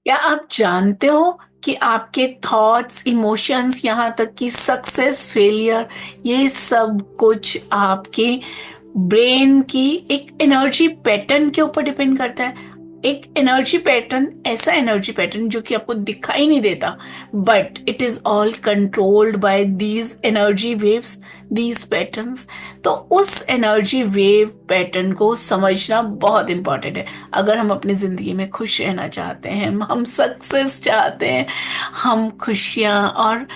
क्या आप जानते हो कि आपके थॉट्स, इमोशंस, यहाँ तक कि सक्सेस, फेलियर, ये सब कुछ आपके ब्रेन की एक एनर्जी पैटर्न के ऊपर डिपेंड करता है। एक एनर्जी पैटर्न, ऐसा एनर्जी पैटर्न जो कि आपको दिखाई नहीं देता, but it is all controlled by these energy waves, these patterns. तो उस एनर्जी वेव पैटर्न को समझना बहुत इंपॉर्टेंट है। अगर हम अपनी जिंदगी में खुश रहना चाहते हैं, हम सक्सेस चाहते हैं, हम खुशियां और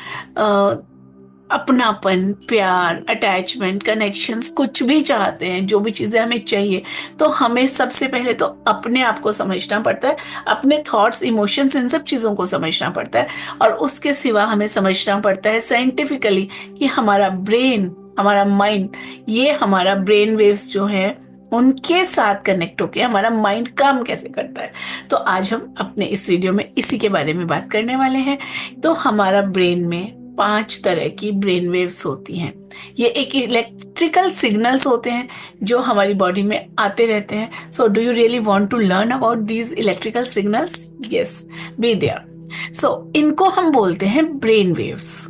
अपनापन, प्यार, अटैचमेंट, कनेक्शंस कुछ भी चाहते हैं, जो भी चीजें हमें चाहिए, तो हमें सबसे पहले तो अपने आप को समझना पड़ता है, अपने थॉट्स, इमोशंस, इन सब चीजों को समझना पड़ता है। और उसके सिवा हमें समझना पड़ता है साइंटिफिकली कि हमारा ब्रेन, हमारा माइंड, ये हमारा ब्रेन वेव्स जो है उनके साथ कनेक्ट होके हमारा माइंड काम कैसे करता है। तो आज हम अपने इस वीडियो में इसी के बारे में बात करने वाले हैं। तो हमारा ब्रेन में 5 तरह की ब्रेन वेव्स होती हैं। ये एक इलेक्ट्रिकल सिग्नल्स होते हैं जो हमारी बॉडी में आते रहते हैं। So do you really want to learn about these electrical signals? Yes, be there. So इनको हम बोलते हैं ब्रेन वेव्स।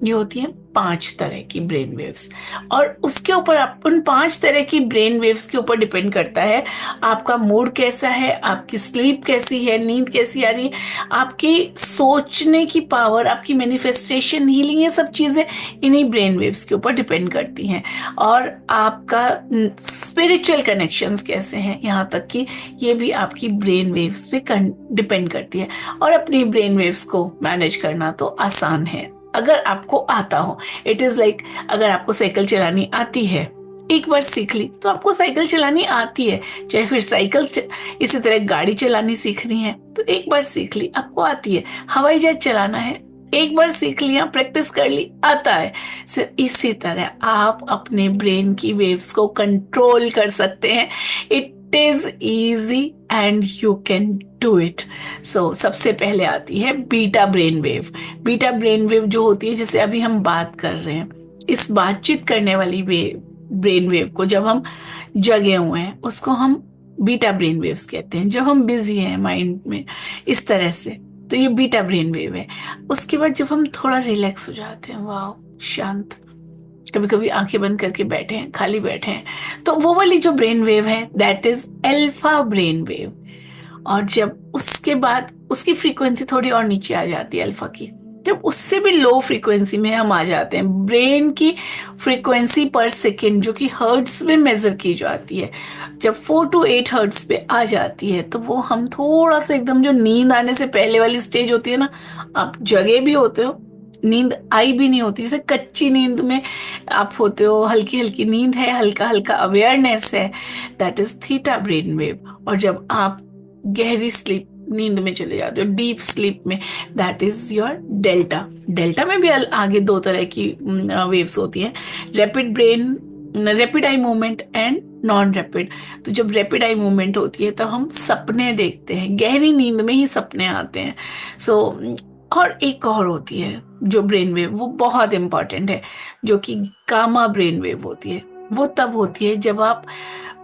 ये होती हैं 5 तरह की ब्रेन वेव्स। और उसके ऊपर, आप उन 5 तरह की ब्रेन वेव्स के ऊपर डिपेंड करता है आपका मूड कैसा है, आपकी स्लीप कैसी है, नींद कैसी आ रही है, आपकी सोचने की पावर, आपकी मैनिफेस्टेशन, हीलिंग, ये सब चीजें इन्हीं ब्रेन वेव्स के ऊपर डिपेंड करती हैं। और आपका स्पिरिचुअल कनेक्शंस कैसे हैं, यहाँ तक कि ये भी आपकी ब्रेन वेव्स पे डिपेंड करती है। और अपनी ब्रेन वेव्स को मैनेज करना तो आसान है अगर आपको आता हो। इट इज लाइक, अगर आपको साइकिल चलानी आती है, एक बार सीख ली तो आपको साइकिल चलानी आती है। चाहे फिर इसी तरह गाड़ी चलानी सीखनी है तो एक बार सीख ली, आपको आती है। हवाई जहाज चलाना है, एक बार सीख लिया, प्रैक्टिस कर ली, आता है। इसी तरह आप अपने ब्रेन की वेव्स को कंट्रोल कर सकते हैं। It is easy and you can do it. So सबसे पहले आती है beta brain wave. Beta brain wave जो होती है, जैसे अभी हम बात कर रहे हैं, इस बातचीत करने वाली ब्रेन वेव को जब हम जगे हुए हैं उसको हम बीटा ब्रेन वेव्स कहते हैं। जब हम बिजी हैं माइंड में इस तरह से, तो ये बीटा ब्रेन वेव है। उसके बाद जब हम थोड़ा रिलैक्स हो जाते हैं, वाह, शांत, कभी कभी आंखें बंद करके बैठे हैं, खाली बैठे हैं, तो वो वाली जो ब्रेन वेव है, that is alpha brain wave. और जब उसके बाद उसकी फ्रीक्वेंसी थोड़ी और नीचे आ जाती है अल्फा की, जब उससे भी लो फ्रीक्वेंसी में हम आ जाते हैं, ब्रेन की फ्रीक्वेंसी पर सेकेंड जो कि हर्ट्स में मेजर की जाती है, जब 4 to 8 हर्ट्स पे आ जाती है, तो वो हम थोड़ा सा एकदम, जो नींद आने से पहले वाली स्टेज होती है ना, आप जगे भी होते हो, नींद आई भी नहीं होती, जैसे कच्ची नींद में आप होते हो, हल्की हल्की नींद है, हल्का हल्का अवेयरनेस है, that is theta brain wave. और जब आप गहरी स्लीप, नींद में चले जाते हो, डीप स्लीप में, that is your delta. Delta में भी आगे 2 तरह की वेव्स होती हैं, rapid brain, rapid eye movement and non rapid. तो जब रैपिड आई मूवमेंट होती है तो हम सपने देखते हैं, गहरी नींद में ही सपने आते हैं। सो और एक और होती है जो ब्रेन वेव, वो बहुत इंपॉर्टेंट है, जो कि गामा ब्रेन वेव होती है। वो तब होती है जब आप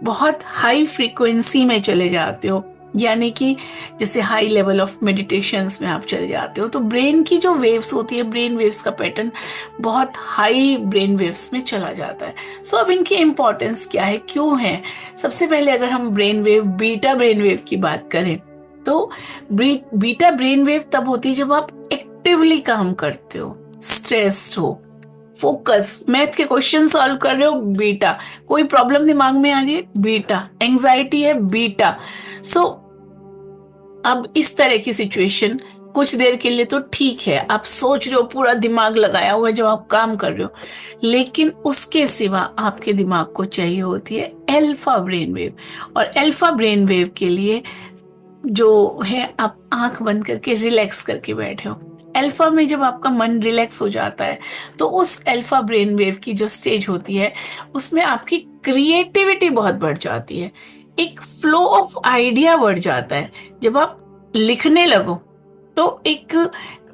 बहुत हाई फ्रीक्वेंसी में चले जाते हो, यानी कि जैसे हाई लेवल ऑफ मेडिटेशंस में आप चले जाते हो, तो ब्रेन की जो वेव्स होती है, ब्रेन वेव्स का पैटर्न बहुत हाई ब्रेन वेव्स में चला जाता है। सो अब इनकी इंपॉर्टेंस क्या है, क्यों है? सबसे पहले अगर हम brain wave, beta brain wave की बात करें, तो बीटा ब्रेन वेव तब होती है जब आप एक्टिवली काम करते हो, स्ट्रेस्ड हो, फोकस, मैथ के क्वेश्चन सॉल्व कर रहे हो, बीटा, कोई प्रॉब्लम दिमाग में आ रही है, बीटा, एंजाइटी है, बीटा। सो अब इस तरह की सिचुएशन कुछ देर के लिए तो ठीक है, आप सोच रहे हो, पूरा दिमाग लगाया हुआ है जब आप काम कर रहे हो, लेकिन उसके सिवा आपके दिमाग को चाहिए होती है अल्फा ब्रेन वेव। और अल्फा ब्रेन वेव के लिए जो है, आप आंख बंद करके रिलैक्स करके बैठे हो। अल्फा में जब आपका मन रिलैक्स हो जाता है, तो उस अल्फा ब्रेन वेव की जो स्टेज होती है, उसमें आपकी क्रिएटिविटी बहुत बढ़ जाती है, एक फ्लो ऑफ आइडिया बढ़ जाता है। जब आप लिखने लगो तो एक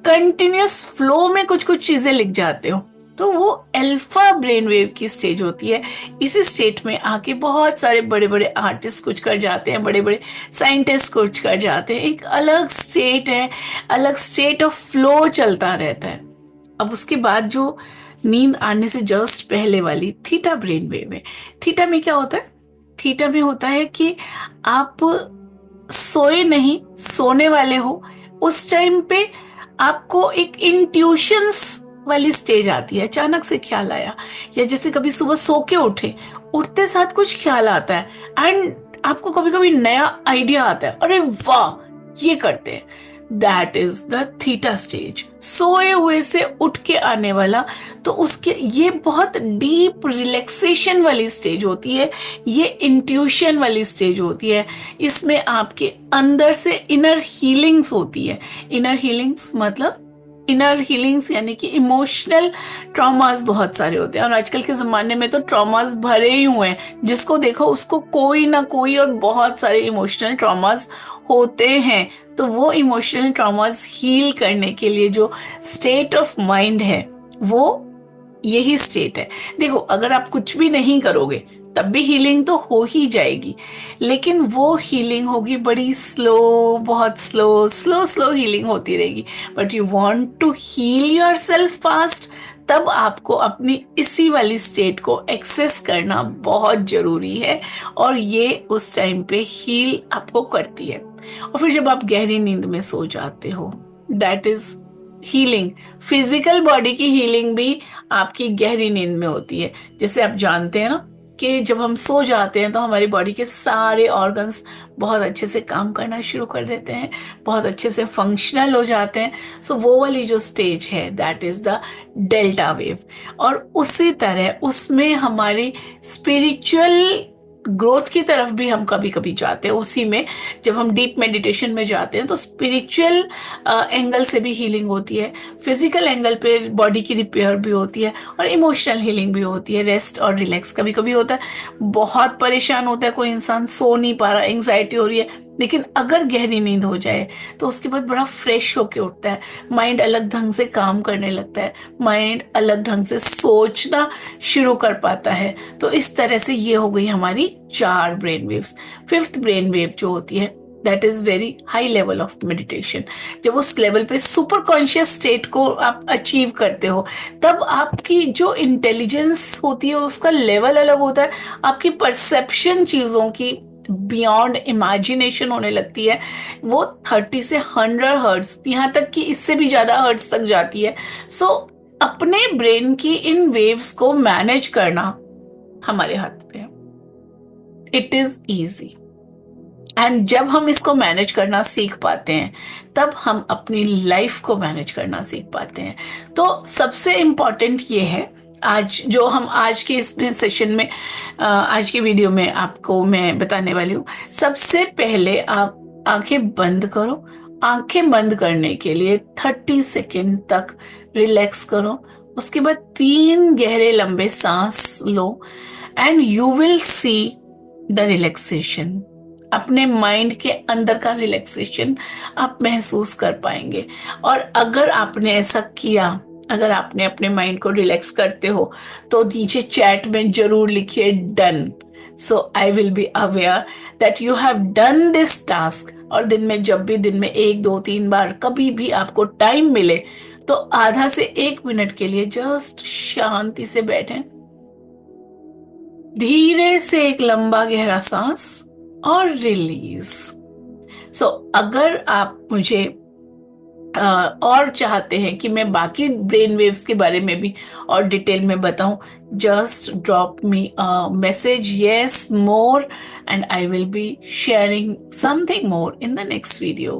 कंटिन्यूअस फ्लो में कुछ कुछ चीजें लिख जाते हो, तो वो अल्फा ब्रेन वेव की स्टेज होती है। इसी स्टेट में आके बहुत सारे बड़े बड़े आर्टिस्ट कुछ कर जाते हैं, बड़े बड़े साइंटिस्ट कुछ कर जाते हैं। एक अलग स्टेट है, अलग स्टेट ऑफ फ्लो चलता रहता है। अब उसके बाद जो नींद आने से जस्ट पहले वाली थीटा ब्रेन वेव है। थीटा में क्या होता है? थीटा में होता है कि आप सोए नहीं, सोने वाले हो, उस टाइम पे आपको एक इंट्यूशंस वाली स्टेज आती है। अचानक से ख्याल आया, या जैसे कभी सुबह सो के उठे, उठते साथ कुछ ख्याल आता है एंड आपको कभी कभी नया आइडिया आता है, अरे वाह ये करते हैं। That is the theta stage, सोए हुए से उठ के आने वाला। तो उसके ये बहुत डीप रिलैक्सेशन वाली स्टेज होती है, ये इंट्यूशन वाली स्टेज होती है। इसमें आपके अंदर से इनर हीलिंग्स होती है। इनर हीलिंग्स मतलब, इनर हीलिंग्स यानी कि इमोशनल ट्रॉमास बहुत सारे होते हैं, और आजकल के ज़माने में तो ट्रॉमास भरे ही हुए हैं। जिसको देखो उसको कोई ना कोई और बहुत सारे इमोशनल ट्रॉमास होते हैं। तो वो इमोशनल ट्रॉमास हील करने के लिए जो स्टेट ऑफ माइंड है वो यही स्टेट है। देखो, अगर आप कुछ भी नहीं करोगे तब भी हीलिंग तो हो ही जाएगी, लेकिन वो हीलिंग होगी बड़ी स्लो, बहुत स्लो स्लो स्लो हीलिंग होती रहेगी। But you want to heal yourself fast, तब आपको अपनी इसी वाली स्टेट को एक्सेस करना बहुत जरूरी है, और ये उस टाइम पे हील आपको करती है। और फिर जब आप गहरी नींद में सो जाते हो, that is healing. Physical body की हीलिंग भी आपकी गहरी नींद में होती है। जैसे आप जानते हैं ना कि जब हम सो जाते हैं तो हमारी बॉडी के सारे ऑर्गन्स बहुत अच्छे से काम करना शुरू कर देते हैं, बहुत अच्छे से फंक्शनल हो जाते हैं। सो वो वाली जो स्टेज है that is the delta wave. और उसी तरह उसमें हमारी स्पिरिचुअल ग्रोथ की तरफ भी हम कभी कभी जाते हैं। उसी में जब हम डीप मेडिटेशन में जाते हैं तो स्पिरिचुअल एंगल से भी हीलिंग होती है, फिजिकल एंगल पे बॉडी की रिपेयर भी होती है, और इमोशनल हीलिंग भी होती है, रेस्ट और रिलैक्स कभी कभी होता है। बहुत परेशान होता है कोई इंसान, सो नहीं पा रहा, एंग्जाइटी हो रही है, लेकिन अगर गहरी नींद हो जाए तो उसके बाद बड़ा फ्रेश होके उठता है, माइंड अलग ढंग से काम करने लगता है, माइंड अलग ढंग से सोचना शुरू कर पाता है। तो इस तरह से ये हो गई हमारी 4 brain waves. 5th brain wave जो होती है that is very high level of meditation. जब उस लेवल पे सुपर कॉन्शियस स्टेट को आप अचीव करते हो, तब आपकी जो इंटेलिजेंस होती है उसका लेवल अलग होता है, आपकी परसेप्शन चीजों की बियॉन्ड इमेजिनेशन होने लगती है। वो 30 से 100 हर्ट्ज, यहाँ तक कि इससे भी ज्यादा हर्ट्ज तक जाती है। सो अपने ब्रेन की इन वेव्स को मैनेज करना हमारे हाथ पे है। It is easy. एंड जब हम इसको मैनेज करना सीख पाते हैं तब हम अपनी लाइफ को मैनेज करना सीख पाते हैं। तो सबसे इम्पॉर्टेंट ये है, आज जो हम आज के इसमें सेशन में, आज के वीडियो में आपको मैं बताने वाली हूँ। सबसे पहले आप आंखें बंद करो। आंखें बंद करने के लिए 30 सेकेंड तक रिलैक्स करो। उसके बाद 3 गहरे लंबे सांस लो and you will see the relaxation. अपने माइंड के अंदर का रिलैक्सेशन आप महसूस कर पाएंगे। और अगर आपने ऐसा किया, अगर आपने अपने माइंड को रिलैक्स करते हो, तो नीचे चैट में जरूर लिखिए done. So I will be aware that you have done this task. और दिन में जब भी दिन में 1, 2, 3 बार कभी भी आपको टाइम मिले तो आधा से 1 मिनट के लिए जस्ट शांति से बैठें, धीरे से एक लंबा गहरा सांस और रिलीज। सो अगर आप मुझे और चाहते हैं कि मैं बाकी ब्रेन वेव्स के बारे में भी और डिटेल में बताऊं, just drop me a message, yes more, and I will be sharing something more in the next video.